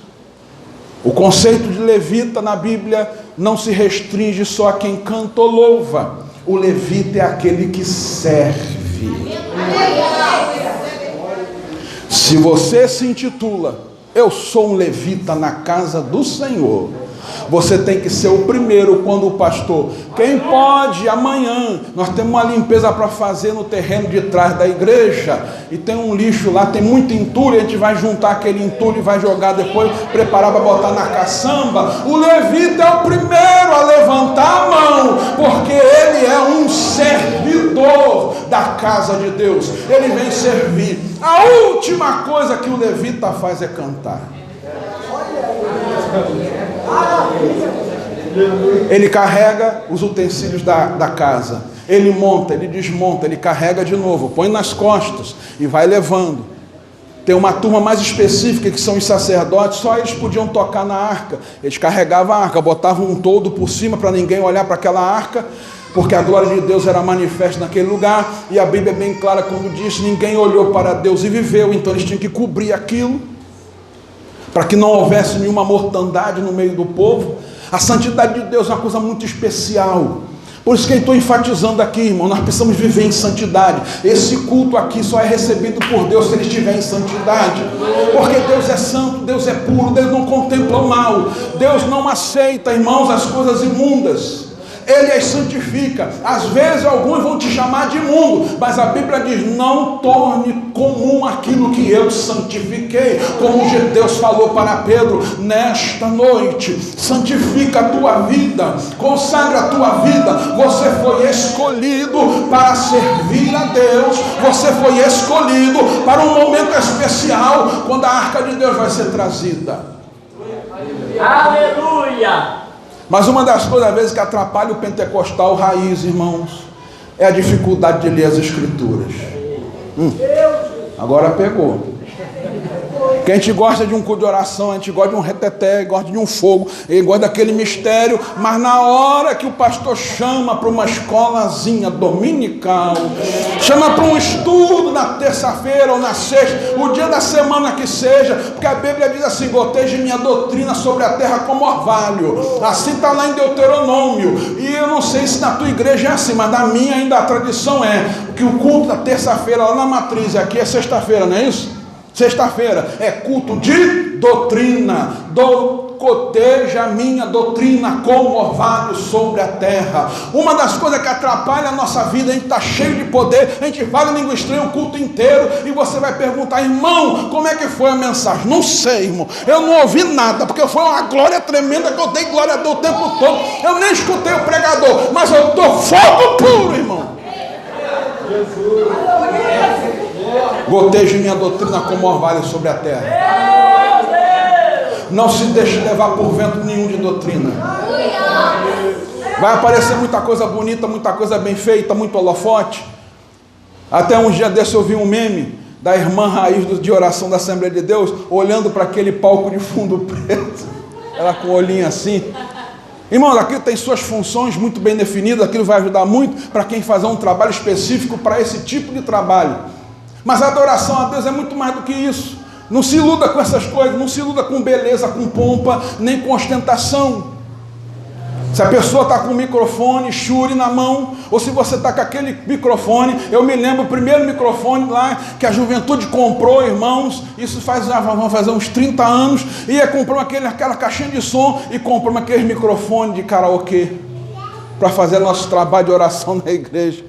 o conceito de levita na Bíblia não se restringe só a quem canta ou louva. O levita é aquele que serve. Se você se intitula, eu sou um levita na casa do Senhor, você tem que ser o primeiro quando o pastor, quem pode, amanhã, nós temos uma limpeza para fazer no terreno de trás da igreja, e tem um lixo lá, tem muito entulho, a gente vai juntar aquele entulho e vai jogar depois, preparar para botar na caçamba. O levita é o primeiro a levantar a mão, porque ele é um servidor da casa de Deus, ele vem servir. A última coisa que o levita faz é cantar. Ele carrega os utensílios da casa. Ele monta, ele desmonta, ele carrega de novo, põe nas costas e vai levando. Tem uma turma mais específica que são os sacerdotes, só eles podiam tocar na arca. Eles carregavam a arca, botavam um toldo por cima para ninguém olhar para aquela arca, porque a glória de Deus era manifesta naquele lugar. E a Bíblia é bem clara quando diz: ninguém olhou para Deus e viveu. Então eles tinham que cobrir aquilo, para que não houvesse nenhuma mortandade no meio do povo. A santidade de Deus é uma coisa muito especial. Por isso que eu estou enfatizando aqui, irmão, nós precisamos viver em santidade. Esse culto aqui só é recebido por Deus se ele estiver em santidade. Porque Deus é santo, Deus é puro, Deus não contempla o mal. Deus não aceita, irmãos, as coisas imundas. Ele as santifica. Às vezes alguns vão te chamar de imundo, mas a Bíblia diz: não torne comum aquilo que eu santifiquei. Como Deus falou para Pedro: nesta noite, santifica a tua vida, consagra a tua vida. Você foi escolhido para servir a Deus. Você foi escolhido para um momento especial, quando a arca de Deus vai ser trazida. Aleluia! Mas uma das coisas, às vezes, que atrapalha o pentecostal raiz, irmãos, é a dificuldade de ler as escrituras. Agora pegou. Que a gente gosta de um culto de oração, a gente gosta de um reteté, gosta de um fogo, ele gosta daquele mistério, mas na hora que o pastor chama para uma escolazinha dominical, chama para um estudo na terça-feira ou na sexta, o dia da semana que seja, porque a Bíblia diz assim: goteje minha doutrina sobre a terra como orvalho. Assim está lá em Deuteronômio. E eu não sei se na tua igreja é assim, mas na minha ainda a tradição é que o culto da terça-feira lá na matriz, aqui é sexta-feira, não é isso? Sexta-feira é culto de doutrina. Coteja a minha doutrina como orvalho sobre a terra. Uma das coisas que atrapalha a nossa vida: a gente está cheio de poder, a gente fala língua estranha o culto inteiro, e você vai perguntar: irmão, como é que foi a mensagem? Não sei, irmão, eu não ouvi nada, porque foi uma glória tremenda que eu dei glória a Deus o tempo todo. Eu nem escutei o pregador, mas eu estou fogo puro, irmão. Goteje minha doutrina como orvalho sobre a terra. Não se deixe levar por vento nenhum de doutrina. Vai aparecer muita coisa bonita, muita coisa bem feita, muito holofote. Até um dia desse eu vi um meme da irmã Raiz de oração da Assembleia de Deus, olhando para aquele palco de fundo preto, ela com o olhinho assim. Irmão, aquilo tem suas funções muito bem definidas, aquilo vai ajudar muito para quem fazer um trabalho específico para esse tipo de trabalho. Mas a adoração a Deus é muito mais do que isso. Não se iluda com essas coisas, não se iluda com beleza, com pompa, nem com ostentação. Se a pessoa está com o microfone, chure na mão, ou se você está com aquele microfone, eu me lembro o primeiro microfone lá que a juventude comprou, irmãos, isso vamos fazer uns 30 anos, e comprou aquela caixinha de som e comprou aquele microfone de karaokê para fazer nosso trabalho de oração na igreja.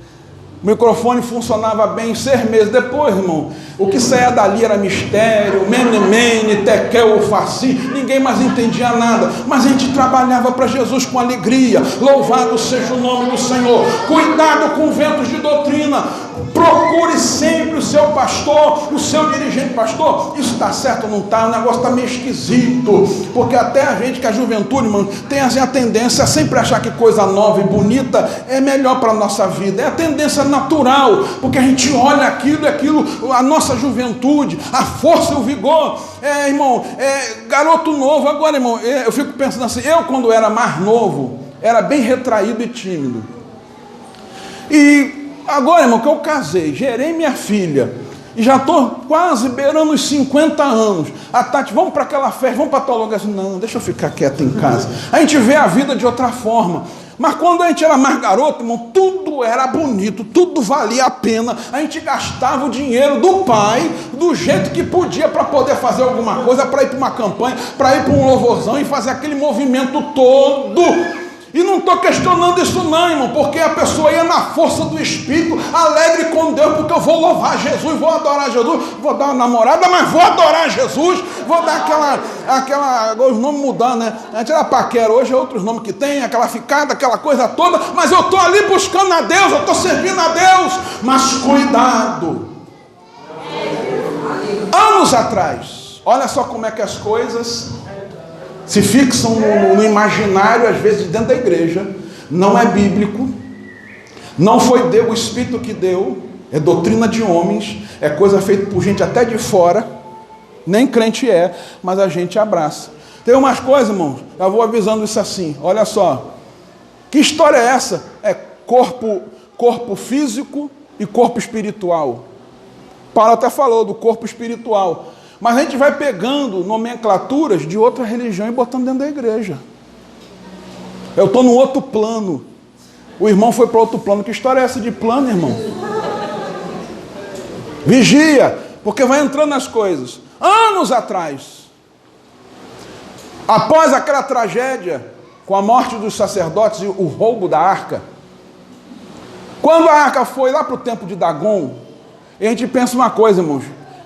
O microfone funcionava bem 6 meses depois, irmão. O que saía dali era mistério, mene, tekel, faci, ninguém mais entendia nada. Mas a gente trabalhava para Jesus com alegria. Louvado seja o nome do Senhor. Cuidado com ventos de doutrina. Procure sempre o seu pastor, o seu dirigente. Pastor, isso está certo ou não está? O negócio está meio esquisito. Porque até a gente, que é a juventude, irmão, tem assim, a tendência a sempre achar que coisa nova e bonita é melhor para a nossa vida. É a tendência natural, porque a gente olha aquilo, a nossa juventude, a força e o vigor. Irmão, garoto novo. Agora, irmão, eu fico pensando assim, eu quando era mais novo, era bem retraído e tímido. E agora, irmão, que eu casei, gerei minha filha, e já estou quase beirando os 50 anos. A Tati, vamos para aquela festa, vamos para tal lugar. Assim, não, deixa eu ficar quieto em casa. A gente vê a vida de outra forma. Mas quando a gente era mais garoto, irmão, tudo era bonito, tudo valia a pena. A gente gastava o dinheiro do pai do jeito que podia para poder fazer alguma coisa, para ir para uma campanha, para ir para um louvorzão e fazer aquele movimento todo. E não estou questionando isso não, irmão, porque a pessoa ia na força do Espírito, alegre com Deus, porque eu vou louvar Jesus, vou adorar Jesus, vou dar uma namorada, mas vou adorar Jesus, vou dar aquela os nomes mudando, né? Antes era paquera, hoje é outros nomes que tem, aquela ficada, aquela coisa toda, mas eu estou ali buscando a Deus, eu estou servindo a Deus, mas cuidado. Anos atrás, olha só como é que as coisas se fixam no imaginário, às vezes dentro da igreja, não é bíblico, não foi Deus, o Espírito que deu, é doutrina de homens, é coisa feita por gente até de fora, nem crente é, mas a gente abraça. Tem umas coisas, irmãos, eu vou avisando isso assim, olha só, que história é essa? É corpo físico e corpo espiritual. Paulo até falou do corpo espiritual, mas a gente vai pegando nomenclaturas de outra religião e botando dentro da igreja. Eu estou num outro plano, o irmão foi para outro plano. Que história é essa de plano, irmão? Vigia, porque vai entrando nas coisas. Anos atrás, após aquela tragédia com a morte dos sacerdotes e o roubo da arca, quando a arca foi lá para o templo de Dagon, a gente pensa uma coisa, irmãos,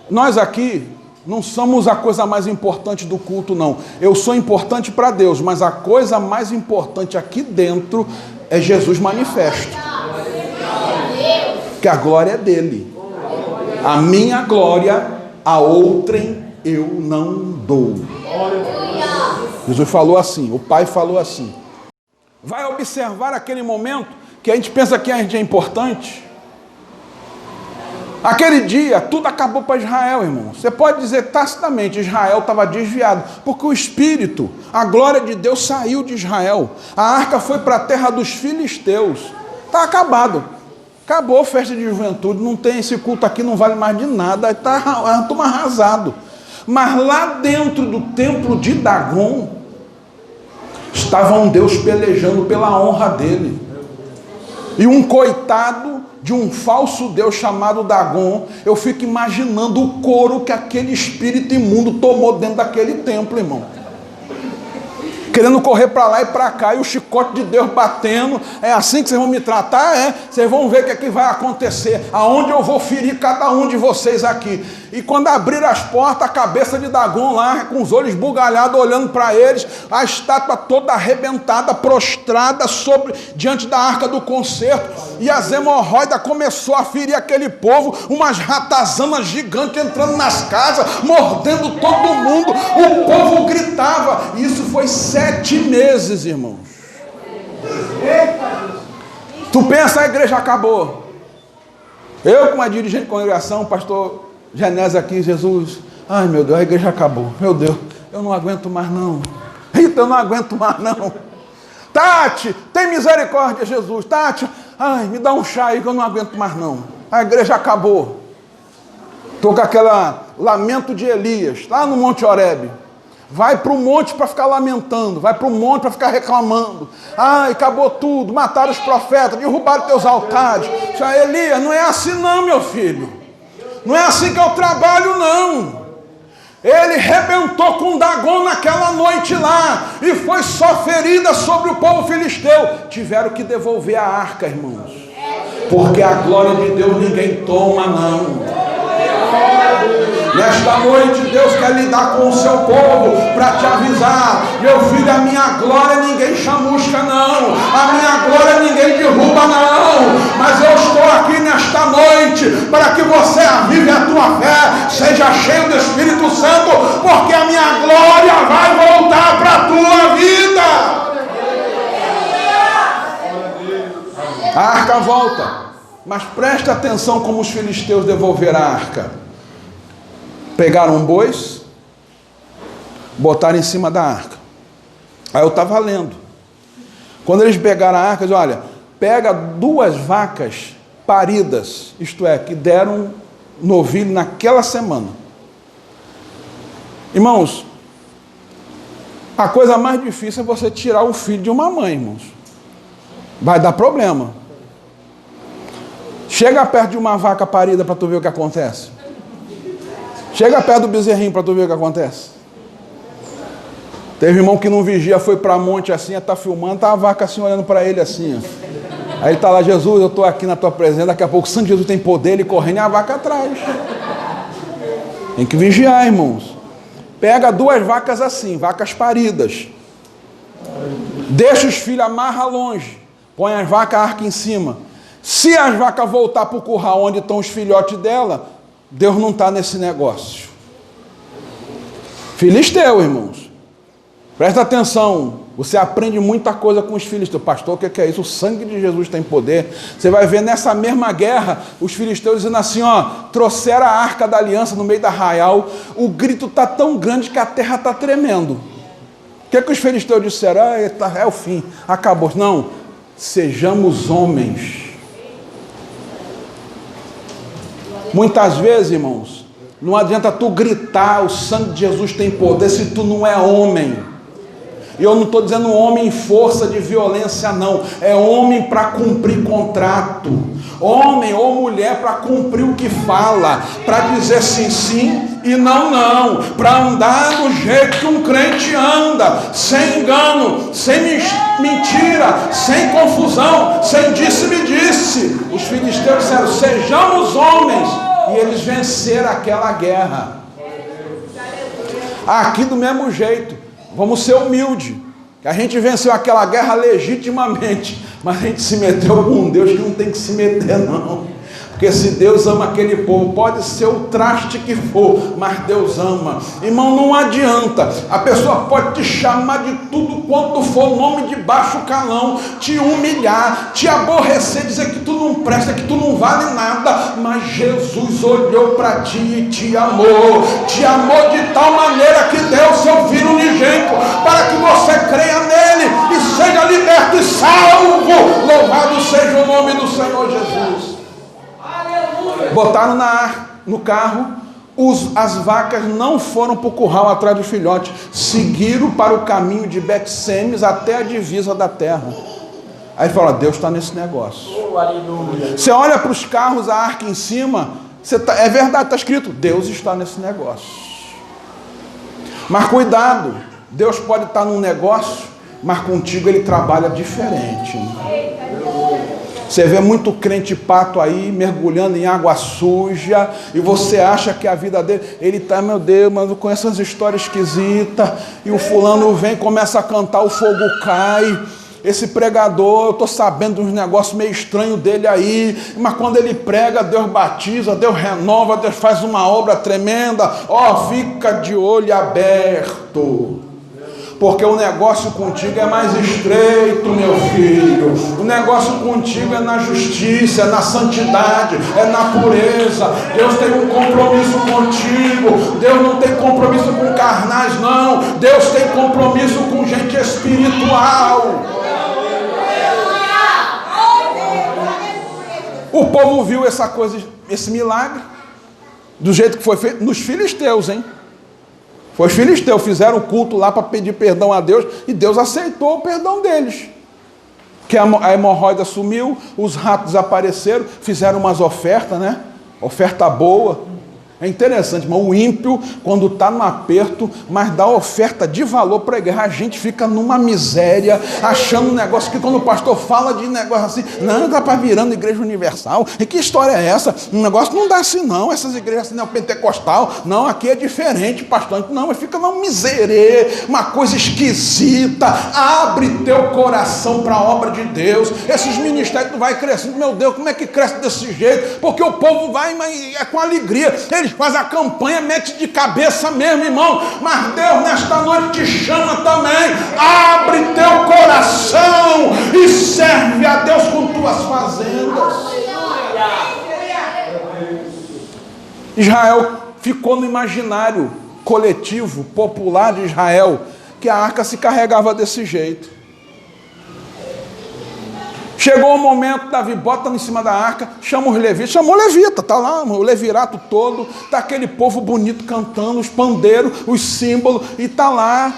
nós aqui não somos a coisa mais importante do culto, não. Eu sou importante para Deus, mas a coisa mais importante aqui dentro é Jesus manifesto. Que a glória é dele. A minha glória, a outrem eu não dou. Jesus falou assim, o Pai falou assim. Vai observar aquele momento que a gente pensa que a gente é importante. Aquele dia, tudo acabou para Israel, irmão. Você pode dizer tacitamente, Israel estava desviado, porque o Espírito, a glória de Deus saiu de Israel. A arca foi para a terra dos filisteus. Está acabado. Acabou a festa de juventude, não tem esse culto aqui, não vale mais de nada. Está tudo arrasado. Mas lá dentro do templo de Dagon, estava um Deus pelejando pela honra dele. E um coitado de um falso Deus chamado Dagon, eu fico imaginando o couro que aquele espírito imundo tomou dentro daquele templo, irmão. Querendo correr para lá e para cá, e o chicote de Deus batendo. É assim que vocês vão me tratar? É? Vocês vão ver o que vai acontecer, aonde eu vou ferir cada um de vocês aqui. E quando abrir as portas, a cabeça de Dagon lá, com os olhos bugalhados, olhando para eles, a estátua toda arrebentada, prostrada diante da arca do concerto, e as hemorroidas começou a ferir aquele povo, umas ratazanas gigantes entrando nas casas, mordendo todo mundo, o povo gritava. Isso foi 7 meses, irmãos. Tu pensa, a igreja acabou. Eu, como dirigente de congregação, o pastor Genésio aqui, Jesus, ai meu Deus, a igreja acabou. Meu Deus, eu não aguento mais não. Eita, eu não aguento mais não. Tati, tem misericórdia, Jesus. Tati, ai, me dá um chá aí que eu não aguento mais não. A igreja acabou. Estou com aquela lamento de Elias, lá no Monte Horebe. Vai para o monte para ficar lamentando, vai para o monte para ficar reclamando. Ai, acabou tudo, mataram os profetas, derrubaram teus altares. Já Elias, não é assim não, meu filho. Não é assim que eu trabalho, não. Ele rebentou com Dagon naquela noite lá, e foi só ferida sobre o povo filisteu. Tiveram que devolver a arca, irmãos, porque a glória de Deus ninguém toma, não. Nesta noite Deus quer lidar com o seu povo para te avisar: meu filho, a minha glória ninguém chamusca não, a minha glória ninguém derruba não, mas eu estou aqui nesta noite para que você avive a tua fé, seja cheio do Espírito Santo, porque a minha glória vai voltar para a tua vida. A arca volta, mas presta atenção como os filisteus devolveram a arca. Pegaram bois, botaram em cima da arca. Aí eu estava lendo. Quando eles pegaram a arca, eles olha, pega 2 vacas paridas, isto é, que deram novilho naquela semana. Irmãos, a coisa mais difícil é você tirar o filho de uma mãe, irmãos. Vai dar problema. Chega perto de uma vaca parida para tu ver o que acontece. Chega perto do bezerrinho para tu ver o que acontece. Teve irmão que não vigia, foi para monte assim, está filmando, está a vaca assim olhando para ele assim. Ó. Aí ele está lá, Jesus, eu estou aqui na tua presença, daqui a pouco o Santo Jesus tem poder, ele correndo e a vaca atrás. Tem que vigiar, irmãos. Pega 2 vacas assim, vacas paridas. Deixa os filhos, amarra longe. Põe as vacas, a arca em cima. Se as vacas voltar para o curral onde estão os filhotes dela, Deus não está nesse negócio. Filisteu, irmãos. Presta atenção, você aprende muita coisa com os filisteus. Pastor, o que é isso? O sangue de Jesus tem poder. Você vai ver nessa mesma guerra, os filisteus dizendo assim, trouxeram a arca da aliança no meio da arraial, o grito está tão grande que a terra está tremendo. O que os filisteus disseram? É o fim, acabou. Não, sejamos homens. Muitas vezes, irmãos, não adianta tu gritar, o sangue de Jesus tem poder, se tu não é homem. E eu não estou dizendo homem em força de violência, não. É homem para cumprir contrato. Homem ou mulher para cumprir o que fala. Para dizer sim, sim e não, não. Para andar do jeito que um crente anda. Sem engano, sem mentira, sem confusão, sem disse-me-disse. Os filisteus disseram, sejamos homens. E eles venceram aquela guerra. Aqui do mesmo jeito. Vamos ser humildes, que a gente venceu aquela guerra legitimamente, mas a gente se meteu com um Deus que não tem que se meter não, porque se Deus ama aquele povo, pode ser o traste que for, mas Deus ama. Irmão, não adianta, a pessoa pode te chamar de tudo quanto for, nome de baixo calão, te humilhar, te aborrecer, dizer que tu não presta, que tu não vale nada, mas Jesus olhou para ti e te amou de tal maneira que deu o seu Filho unigênito, para que você creia nele e seja liberto e salvo. Louvado seja o nome do Senhor Jesus. Botaram no carro, as vacas não foram para o curral atrás dos filhotes, seguiram para o caminho de Bet-Semes até a divisa da terra. Aí fala, Deus está nesse negócio. Você olha para os carros, a arca em cima, é verdade, está escrito, Deus está nesse negócio. Mas cuidado, Deus pode estar num negócio, mas contigo ele trabalha diferente. Você vê muito crente pato aí, mergulhando em água suja, e você acha que a vida dele, ele está, meu Deus, mas com essas histórias esquisitas, e o fulano vem, começa a cantar, o fogo cai, esse pregador, eu estou sabendo de uns negócios meio estranhos dele aí, mas quando ele prega, Deus batiza, Deus renova, Deus faz uma obra tremenda, fica de olho aberto. Porque o negócio contigo é mais estreito, meu filho. O negócio contigo é na justiça, é na santidade, é na pureza. Deus tem um compromisso contigo. Deus não tem compromisso com carnais, não. Deus tem compromisso com gente espiritual. O povo viu essa coisa, esse milagre, do jeito que foi feito nos filisteus, hein? Foi os filisteus, fizeram culto lá para pedir perdão a Deus, e Deus aceitou o perdão deles. Que a hemorroida sumiu, os ratos desapareceram, fizeram umas ofertas, né? Oferta boa. É interessante, mas o ímpio, quando está no aperto, mas dá oferta de valor para a igreja, a gente fica numa miséria, achando um negócio que quando o pastor fala de negócio assim, não, dá para virando igreja universal, e que história é essa? Um negócio não dá assim não, essas igrejas assim, não, pentecostal, não, aqui é diferente, pastor, não, mas fica numa miséria, uma coisa esquisita. Abre teu coração para a obra de Deus. Esses ministérios não vai crescendo, meu Deus, como é que cresce desse jeito? Porque o povo vai, mas é com alegria, eles fazem a campanha, mete de cabeça mesmo, irmão, mas Deus nesta noite te chama também. Abre teu coração e serve a Deus com tuas fazendas. Israel ficou no imaginário coletivo, popular de Israel, que a arca se carregava desse jeito. Chegou o momento, Davi bota em cima da arca, chama os levitas, chamou o levita, está lá, o levirato todo, está aquele povo bonito cantando, os pandeiros, os símbolos, e está lá,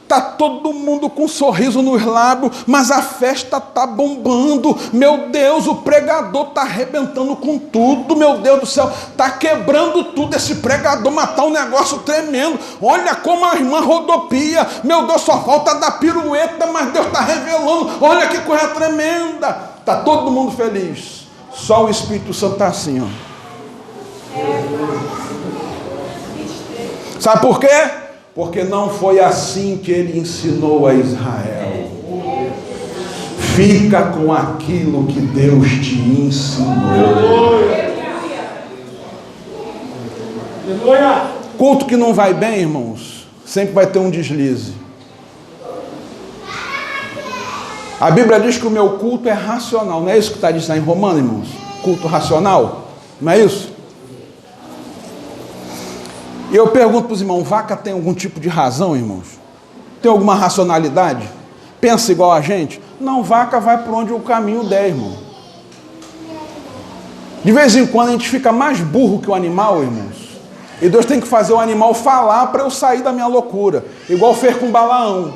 está todo mundo com um sorriso nos lábios, mas a festa está bombando, meu Deus, o pregador está arrebentando com tudo, meu Deus do céu, está quebrando tudo, esse pregador matar um negócio tremendo, olha como a irmã rodopia, meu Deus, só falta dar pirueta, mas Deus está revelando, olha que coisa tremenda, está todo mundo feliz, só o Espírito Santo está assim, ó. Sabe por quê? Porque não foi assim que ele ensinou a Israel. Fica com aquilo que Deus te ensinou. Culto que não vai bem, irmãos, sempre vai ter um deslize. A Bíblia diz que o meu culto é racional. Não é isso que está dizendo em Romanos, irmãos? Culto racional? Não é isso? E eu pergunto para os irmãos, vaca tem algum tipo de razão, irmãos? Tem alguma racionalidade? Pensa igual a gente? Não, vaca vai por onde o caminho der, irmão. De vez em quando a gente fica mais burro que o animal, irmãos. E Deus tem que fazer o animal falar para eu sair da minha loucura. Igual fez com Balaão.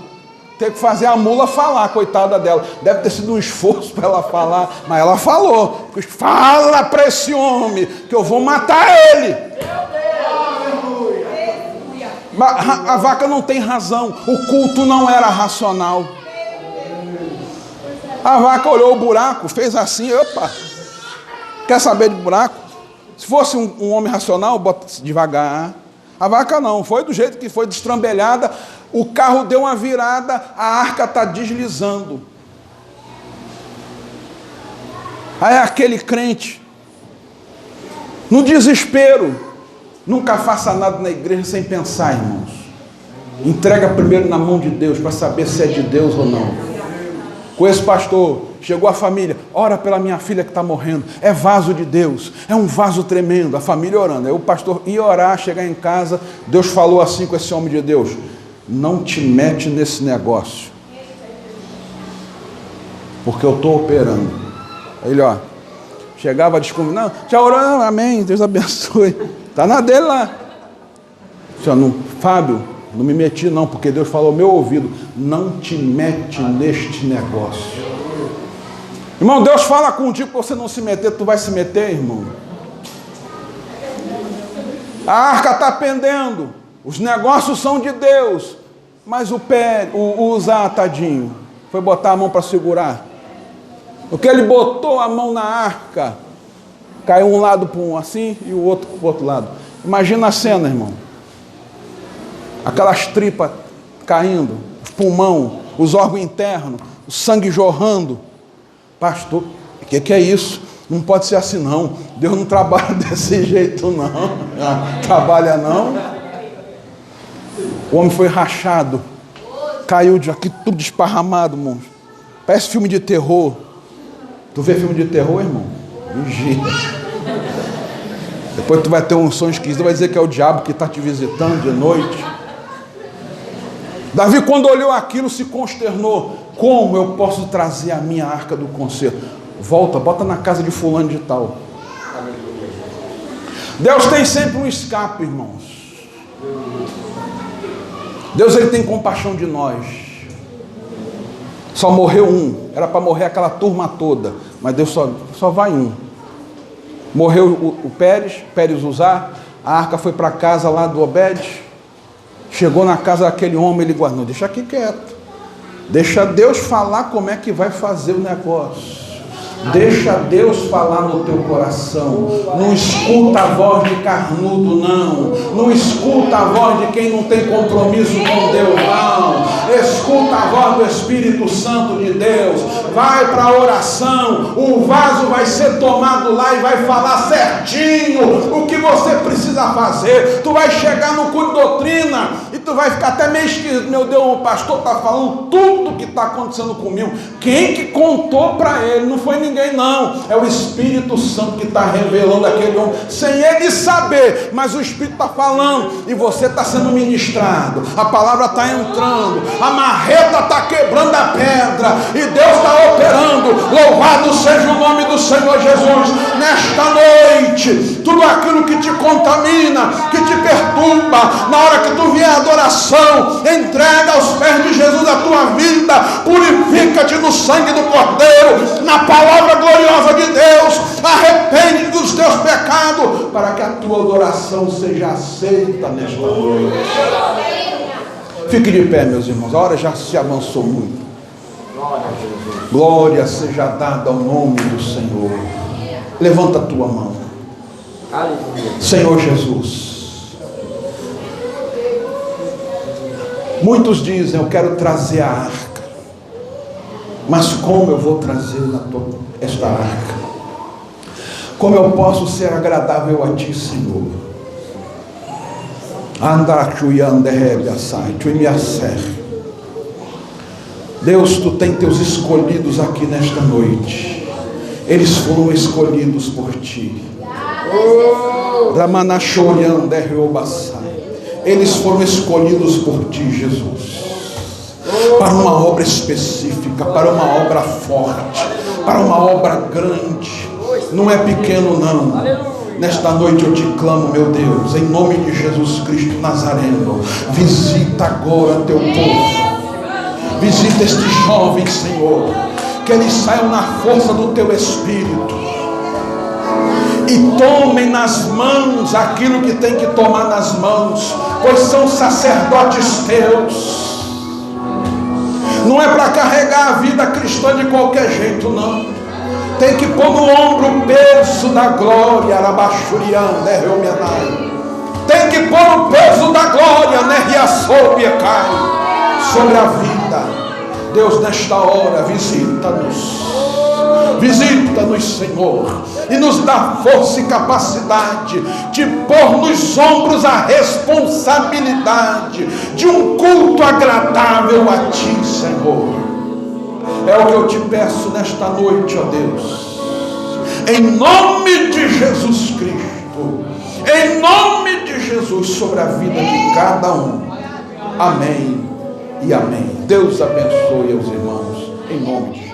Tem que fazer a mula falar, coitada dela. Deve ter sido um esforço para ela falar, mas ela falou. Fala para esse homem que eu vou matar ele. A vaca não tem razão. O culto não era racional. A vaca olhou o buraco, fez assim, opa. Quer saber de buraco? Se fosse um homem racional, bota devagar. A vaca não, foi do jeito que foi, destrambelhada. O carro deu uma virada, a arca está deslizando. Aí aquele crente, no desespero, nunca faça nada na igreja sem pensar, irmãos. Entrega primeiro na mão de Deus, para saber se é de Deus ou não. Com esse pastor, chegou a família, ora pela minha filha que está morrendo, é vaso de Deus, é um vaso tremendo, a família orando. Aí o pastor ia orar, chegar em casa, Deus falou assim com esse homem de Deus, não te mete nesse negócio, porque eu estou operando. Aí ele, chegava a desconvidar, não, já orou, amém, Deus abençoe, está na dele lá. Fábio, não me meti não, porque Deus falou ao meu ouvido, não te mete neste negócio. Irmão, Deus fala contigo para você não se meter, tu vai se meter, irmão. A arca está pendendo, os negócios são de Deus, mas o Uzá, tadinho, foi botar a mão para segurar. Porque ele botou a mão na arca, caiu um lado para um assim e o outro para o outro lado. Imagina a cena, irmão. Aquelas tripas caindo, os pulmão, os órgãos internos, o sangue jorrando. Pastor, o que é isso? Não pode ser assim não. Deus não trabalha desse jeito não. Trabalha não. O homem foi rachado. Caiu de aqui tudo esparramado, irmão. Parece filme de terror. Tu vê filme de terror, irmão? Vigia. Depois tu vai ter um sonho esquisito, vai dizer que é o diabo que está te visitando de noite. Davi, quando olhou aquilo, se consternou. Como eu posso trazer a minha arca do concerto? Volta, bota na casa de fulano de tal. Deus tem sempre um escape, irmãos. Deus, ele tem compaixão de nós. Só morreu um. Era para morrer aquela turma toda. Mas Deus só vai um. Morreu o Pérez Uzá. A arca foi para a casa lá do Obed. Chegou na casa daquele homem, ele guardou. Deixa aqui quieto. Deixa Deus falar como é que vai fazer o negócio. Deixa Deus falar no teu coração. Não escuta a voz de carnudo, não. Não escuta a voz de quem não tem compromisso com Deus, não. Escuta a voz do Espírito Santo de Deus. Vai para a oração. O vaso vai ser tomado lá e vai falar certinho o que você precisa fazer. Tu vai chegar no culto de doutrina e tu vai ficar até meio esquisito. Meu Deus, o pastor está falando tudo o que está acontecendo comigo. Quem que contou para ele? Não foi ninguém não, é o Espírito Santo que está revelando aquele homem, sem ele saber, mas o Espírito está falando, e você está sendo ministrado, a palavra está entrando, a marreta está quebrando a pedra, e Deus está operando. Louvado seja o nome do Senhor Jesus. Nesta noite, tudo aquilo que te contamina, que te perturba, na hora que tu vier a adoração, entrega aos pés de Jesus a tua vida, purifica-te no sangue do Cordeiro, na palavra gloriosa de Deus, arrepende dos teus pecados, para que a tua adoração seja aceita nesta noite. Fique de pé, meus irmãos, a hora já se avançou muito. Glória seja dada ao nome do Senhor. Levanta a tua mão. Senhor Jesus, muitos dizem, eu quero trazer a arca, mas como eu vou trazer esta arca? Como eu posso ser agradável a ti, Senhor? Deus, tu tem teus escolhidos aqui nesta noite. Eles foram escolhidos por ti. Eles foram escolhidos por ti, Jesus, para uma obra específica, para uma obra forte, para uma obra grande. Não é pequeno, não. Nesta noite eu te clamo, meu Deus, em nome de Jesus Cristo Nazareno, visita agora teu povo. Visita estes jovens, Senhor, que eles saiam na força do teu Espírito e tomem nas mãos aquilo que tem que tomar nas mãos, pois são sacerdotes teus. Não é para carregar a vida cristã de qualquer jeito, não. Tem que pôr no ombro o peso da glória, tem que pôr o peso da glória, sobre a vida. Deus, nesta hora, visita-nos, Senhor, e nos dá força e capacidade de pôr nos ombros a responsabilidade de um culto agradável a Ti, Senhor. É o que eu te peço nesta noite, ó Deus, em nome de Jesus Cristo, em nome de Jesus, sobre a vida de cada um. Amém e amém. Deus abençoe os irmãos, em nome de Jesus.